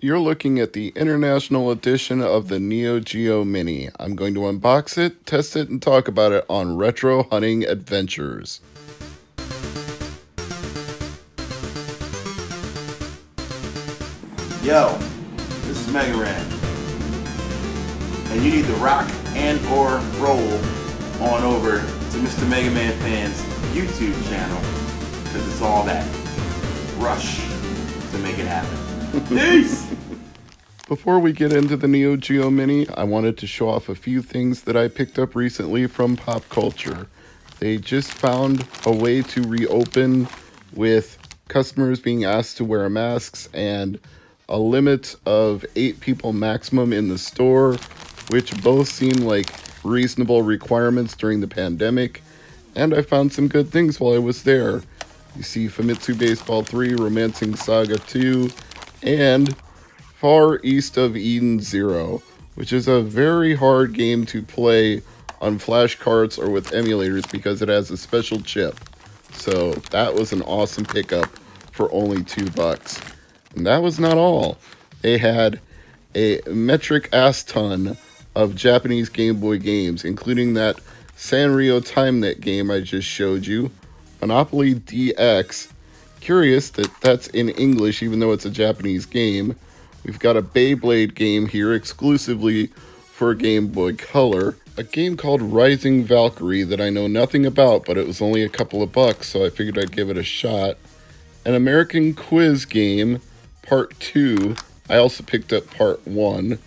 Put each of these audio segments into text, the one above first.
You're looking at the international edition of the Neo Geo Mini. I'm going to unbox it, test it, and talk about it on Retro Hunting Adventures. Yo, this is MegaManFan, and you need to rock and or roll on over to Mr. MegaManFan's YouTube channel, because it's all that rush to make it happen. Peace! Before we get into the Neo Geo Mini, I wanted to show off a few things that I picked up recently from pop culture. They just found a way to reopen with customers being asked to wear masks and a limit of 8 people maximum in the store, which both seem like reasonable requirements during the pandemic. And I found some good things while I was there. You see Famitsu Baseball 3, Romancing Saga 2, and Far East of Eden 0, which is a very hard game to play on flash cards or with emulators because it has a special chip. So that was an awesome pickup for only $2. And that was not all. They had a metric ass ton of Japanese Game Boy games, including that Sanrio TimeNet game I just showed you, Monopoly DX. Curious that that's in English even though it's a Japanese game. We've got a Beyblade game here exclusively for Game Boy Color. A game called Rising Valkyrie that I know nothing about, but it was only a couple of bucks, so I figured I'd give it a shot. An American Quiz game, Part 2. I also picked up Part 1.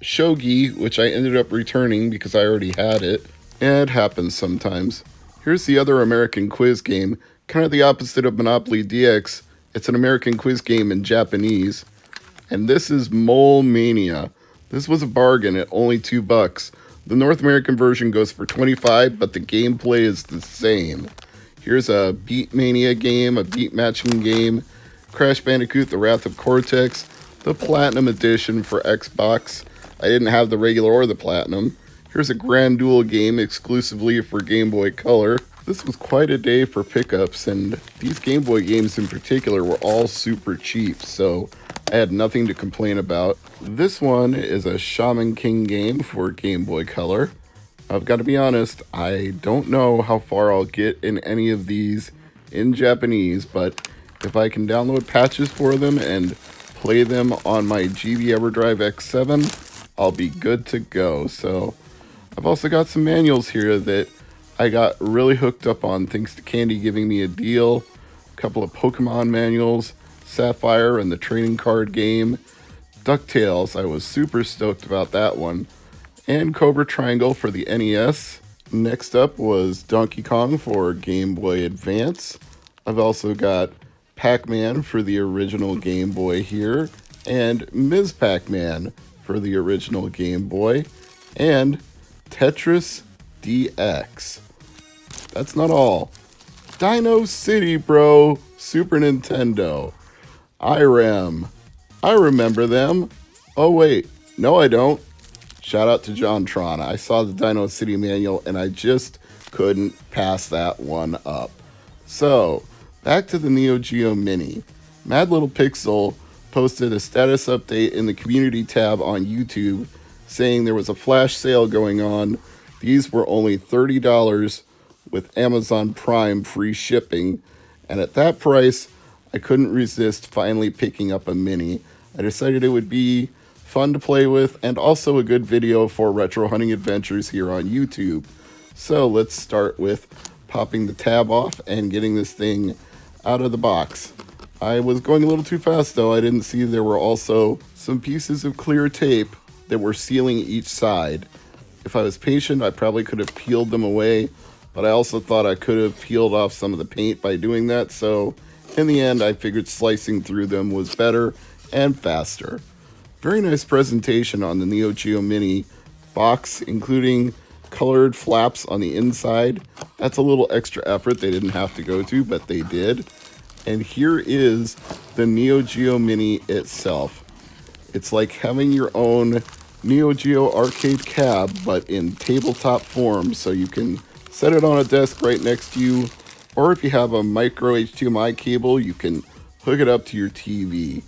Shogi, which I ended up returning because I already had it. It happens sometimes. Here's the other American Quiz game, kind of the opposite of Monopoly DX. It's an American quiz game in Japanese. And this is Mole Mania. This was a bargain at only $2. The North American version goes for $25, but the gameplay is the same. Here's a Beat Mania game, a beat matching game, Crash Bandicoot, The Wrath of Cortex, the Platinum Edition for Xbox. I didn't have the regular or the Platinum. Here's a Grand Duel game exclusively for Game Boy Color. This was quite a day for pickups, and these Game Boy games in particular were all super cheap, so I had nothing to complain about. This one is a Shaman King game for Game Boy Color. I've got to be honest, I don't know how far I'll get in any of these in Japanese, but if I can download patches for them and play them on my GB EverDrive X7, I'll be good to go. So I've also got some manuals here that I got really hooked up on thanks to Candy giving me a deal. A couple of Pokemon manuals, Sapphire and the trading card game, DuckTales, I was super stoked about that one, and Cobra Triangle for the NES. Next up was Donkey Kong for Game Boy Advance. I've also got Pac-Man for the original Game Boy here, and Ms. Pac-Man for the original Game Boy, and Tetris DX. That's not all. Dino City, bro, Super Nintendo. IREM. I remember them. Oh wait, no I don't. Shout out to John Tron. I saw the Dino City manual and I just couldn't pass that one up. So, back to the Neo Geo Mini. Mad Little Pixel posted a status update in the community tab on YouTube saying there was a flash sale going on. These were only $30 with Amazon Prime free shipping, and at that price, I couldn't resist finally picking up a Mini. I decided it would be fun to play with and also a good video for Retro Hunting Adventures here on YouTube. So let's start with popping the tab off and getting this thing out of the box. I was going a little too fast though. I didn't see there were also some pieces of clear tape that were sealing each side. If I was patient, I probably could have peeled them away, but I also thought I could have peeled off some of the paint by doing that, so in the end, I figured slicing through them was better and faster. Very nice presentation on the Neo Geo Mini box, including colored flaps on the inside. That's a little extra effort they didn't have to go to, but they did. And here is the Neo Geo Mini itself. It's like having your own Neo Geo arcade cab, but in tabletop form, so you can set it on a desk right next to you, or if you have a micro HDMI cable, you can hook it up to your TV.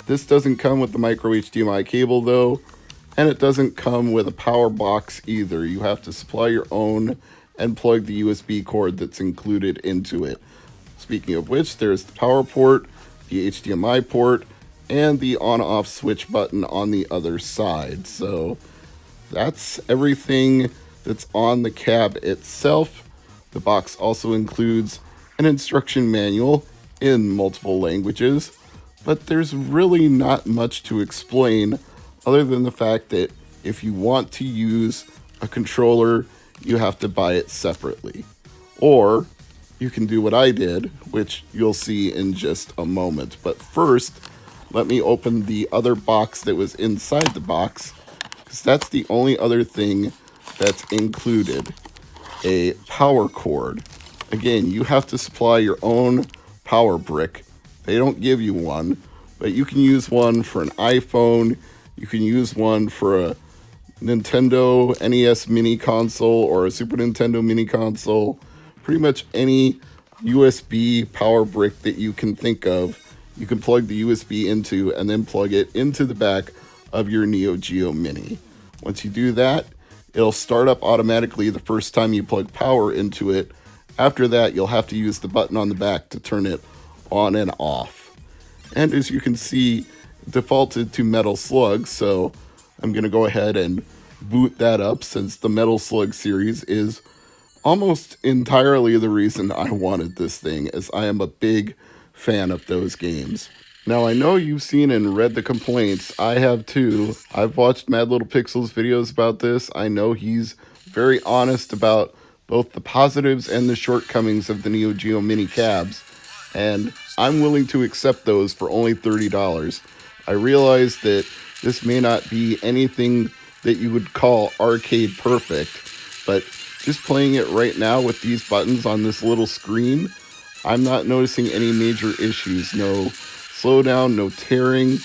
This doesn't come with the micro HDMI cable though, and it doesn't come with a power box either. You have to supply your own and plug the USB cord that's included into it. Speaking of which, there's the power port, the HDMI port, and the on-off switch button on the other side. So that's everything that's on the cab itself. The box also includes an instruction manual in multiple languages, but there's really not much to explain other than the fact that if you want to use a controller, you have to buy it separately. Or you can do what I did, which you'll see in just a moment. But first, let me open the other box that was inside the box, because that's the only other thing that's included. A power cord. Again, you have to supply your own power brick. They don't give you one, but you can use one for an iPhone. You can use one for a Nintendo NES mini console or a Super Nintendo mini console. Pretty much any USB power brick that you can think of, you can plug the USB into and then plug it into the back of your Neo Geo Mini. Once you do that, it'll start up automatically the first time you plug power into it. After that, you'll have to use the button on the back to turn it on and off. And as you can see, it defaulted to Metal Slug, so I'm going to go ahead and boot that up, since the Metal Slug series is almost entirely the reason I wanted this thing, as I am a big fan of those games. Now, I know you've seen and read the complaints. I have too. I've watched Mad Little Pixel's videos about this. I know he's very honest about both the positives and the shortcomings of the Neo Geo Mini cabs, and I'm willing to accept those for only $30. I realize that this may not be anything that you would call arcade perfect, but just playing it right now with these buttons on this little screen, I'm not noticing any major issues. No slowdown, no tearing.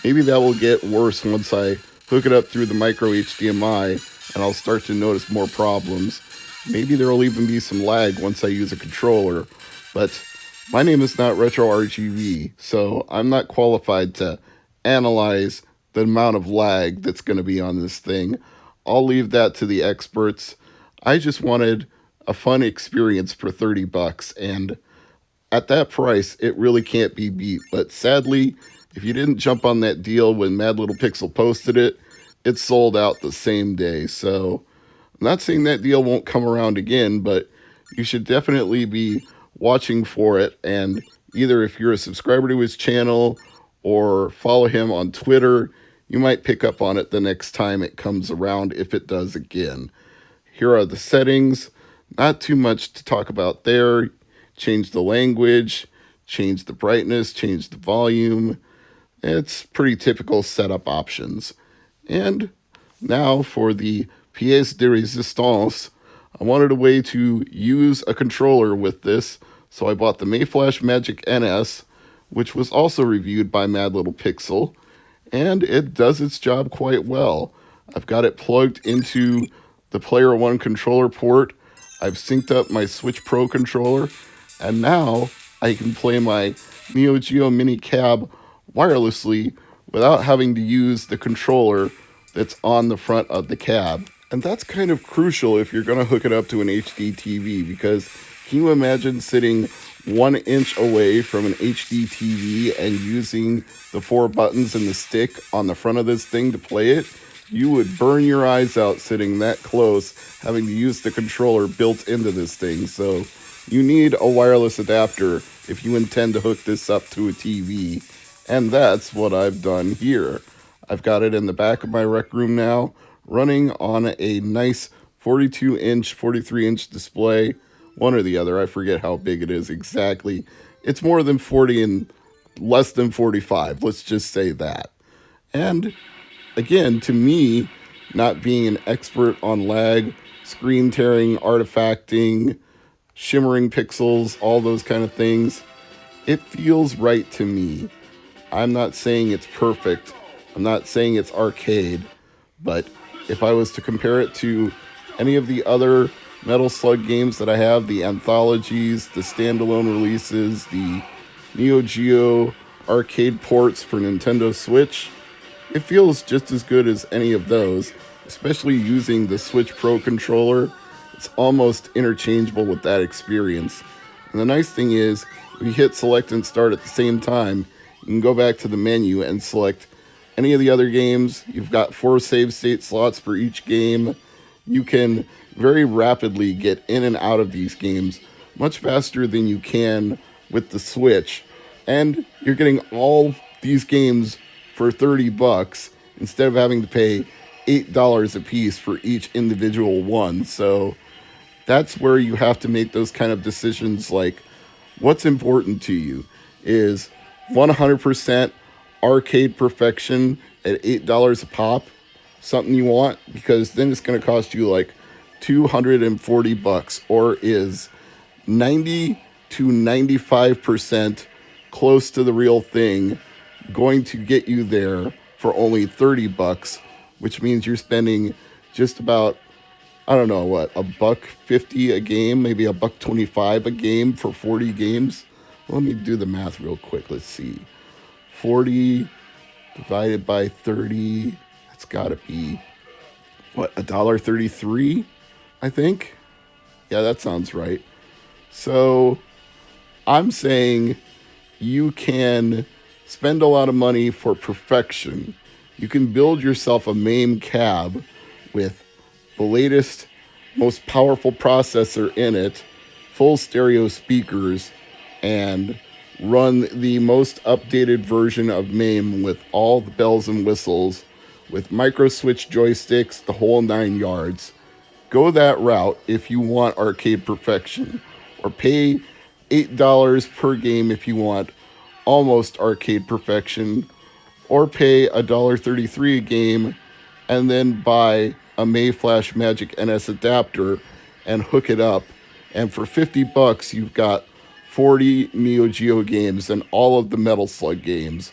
Maybe that will get worse once I hook it up through the micro HDMI and I'll start to notice more problems. Maybe there will even be some lag once I use a controller, but my name is not Retro RGB, so I'm not qualified to analyze the amount of lag that's going to be on this thing. I'll leave that to the experts. I just wanted a fun experience for $30, and at that price, it really can't be beat. But sadly, if you didn't jump on that deal when Mad Little Pixel posted it, it sold out the same day. So I'm not saying that deal won't come around again, but you should definitely be watching for it. And either if you're a subscriber to his channel or follow him on Twitter, you might pick up on it the next time it comes around, if it does again. Here are the settings. Not too much to talk about there. Change the language, change the brightness, change the volume. It's pretty typical setup options. And now for the pièce de résistance. I wanted a way to use a controller with this, so I bought the Mayflash Magic NS, which was also reviewed by Mad Little Pixel, and it does its job quite well. I've got it plugged into the Player One controller port. I've synced up my Switch Pro controller, and now I can play my Neo Geo Mini Cab wirelessly without having to use the controller that's on the front of the cab. And that's kind of crucial if you're going to hook it up to an HD TV, because can you imagine sitting 1 inch away from an HD TV and using the 4 buttons and the stick on the front of this thing to play it? You would burn your eyes out sitting that close, having to use the controller built into this thing. So you need a wireless adapter if you intend to hook this up to a TV. And that's what I've done here. I've got it in the back of my rec room now, running on a nice 42-inch, 43-inch display. One or the other, I forget how big it is exactly. It's more than 40 and less than 45, let's just say that. And again, to me, not being an expert on lag, screen tearing, artifacting, shimmering pixels, all those kind of things, it feels right to me. I'm not saying it's perfect. I'm not saying it's arcade. But if I was to compare it to any of the other Metal Slug games that I have, the anthologies, the standalone releases, the Neo Geo arcade ports for Nintendo Switch, it feels just as good as any of those, especially using the Switch Pro controller. It's almost interchangeable with that experience. And the nice thing is, if you hit select and start at the same time, you can go back to the menu and select any of the other games. You've got 4 save state slots for each game. You can very rapidly get in and out of these games much faster than you can with the Switch. And you're getting all these games for $30 instead of having to pay $8 a piece for each individual one. So that's where you have to make those kind of decisions, like what's important to you. Is 100% arcade perfection at $8 a pop something you want? Because then it's going to cost you like $240, or is 90 to 95% close to the real thing going to get you there for only $30, which means you're spending just about, I don't know what, $1.50 a game, maybe $1.25 a game for 40 games. Let me do the math real quick. Let's see. 40 divided by 30, that's got to be, what, $1.33, I think? Yeah, that sounds right. So I'm saying you can spend a lot of money for perfection. You can build yourself a MAME cab with the latest, most powerful processor in it, full stereo speakers, and run the most updated version of MAME with all the bells and whistles, with micro switch joysticks, the whole 9 yards. Go that route if you want arcade perfection, or pay $8 per game if you want almost arcade perfection, or pay $1.33 a game and then buy a Mayflash Magic NS adapter and hook it up. And for $50, you've got 40 Neo Geo games and all of the Metal Slug games.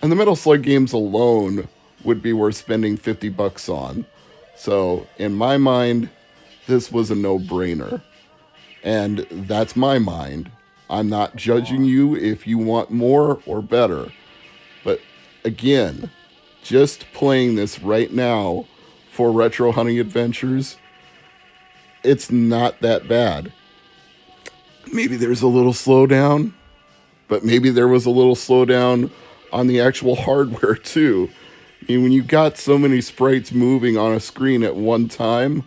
And the Metal Slug games alone would be worth spending $50 on. So in my mind, this was a no-brainer. And that's my mind. I'm not judging you if you want more or better. But again, just playing this right now for Retro Hunting Adventures, it's not that bad. Maybe there's a little slowdown, but maybe there was a little slowdown on the actual hardware too. I mean, when you got so many sprites moving on a screen at one time,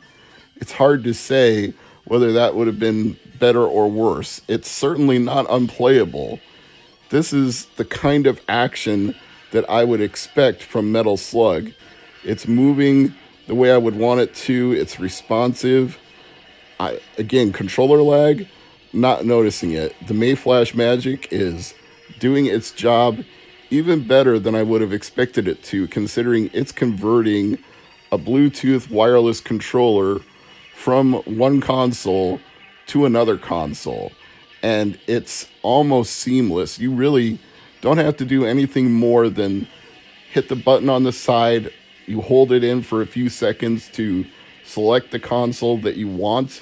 it's hard to say whether that would have been better or worse. It's certainly not unplayable. This is the kind of action that I would expect from Metal Slug. It's moving the way I would want it to. It's responsive. Again, controller lag, not noticing it. The Mayflash Magic is doing its job even better than I would have expected it to, considering it's converting a Bluetooth wireless controller from one console to another console. And it's almost seamless. You really don't have to do anything more than hit the button on the side. You hold it in for a few seconds to select the console that you want.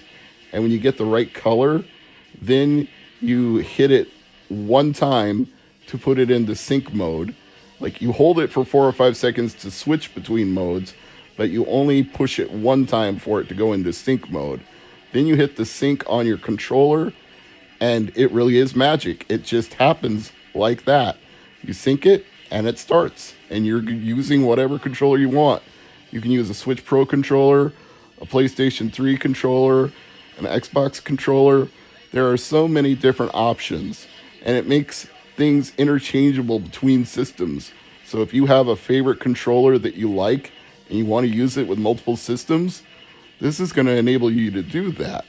And when you get the right color, then you hit it one time to put it into sync mode. Like, you hold it for 4 or 5 seconds to switch between modes, but you only push it one time for it to go into sync mode. Then you hit the sync on your controller, and it really is magic. It just happens like that. You sync it, and it starts, and you're using whatever controller you want. You can use a Switch Pro controller, a PlayStation 3 controller, an Xbox controller. There are so many different options, and it makes things interchangeable between systems. So if you have a favorite controller that you like and you want to use it with multiple systems, this is going to enable you to do that.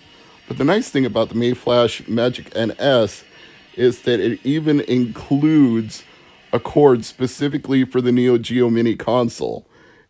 But the nice thing about the Mayflash Magic NS is that it even includes a cord specifically for the Neo Geo Mini console.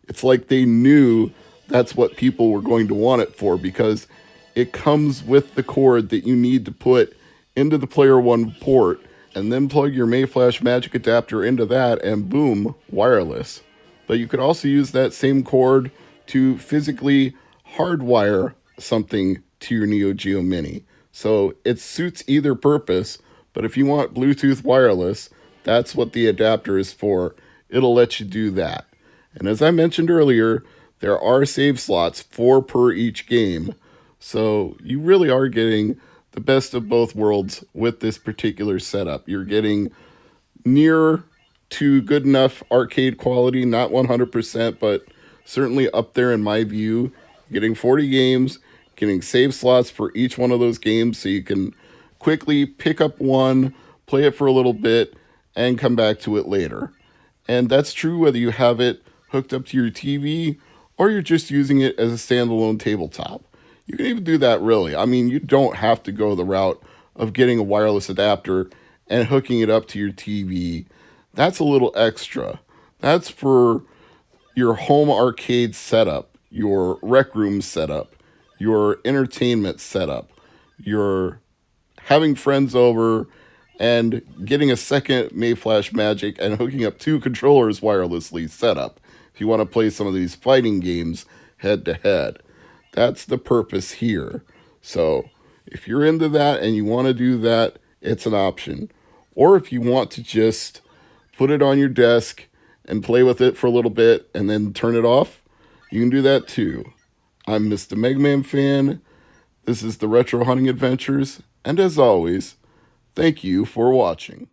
It's like they knew that's what people were going to want it for, because it comes with the cord that you need to put into the Player One port, and then plug your Mayflash Magic adapter into that, and boom, wireless. But you could also use that same cord to physically hardwire something to your Neo Geo Mini. So it suits either purpose, but if you want Bluetooth wireless, That's what the adapter is for. It'll let you do that. And as I mentioned earlier, there are save slots, 4 per each game. So you really are getting the best of both worlds with this particular setup. You're getting near to good enough arcade quality, not 100%, but certainly up there in my view. Getting 40 games, getting save slots for each one of those games so you can quickly pick up one, play it for a little bit, and come back to it later. And that's true whether you have it hooked up to your TV or you're just using it as a standalone tabletop. You can even do that really. I mean, you don't have to go the route of getting a wireless adapter and hooking it up to your TV. That's a little extra. That's for your home arcade setup, your rec room setup, your entertainment setup, your having friends over and getting a second Mayflash Magic and hooking up 2 controllers wirelessly setup. If you want to play some of these fighting games head to head, that's the purpose here. So if you're into that and you want to do that, it's an option. Or if you want to just put it on your desk and play with it for a little bit and then turn it off, you can do that too. I'm Mr. MegaManFan. This is the Retro Hunting Adventures. And as always, thank you for watching.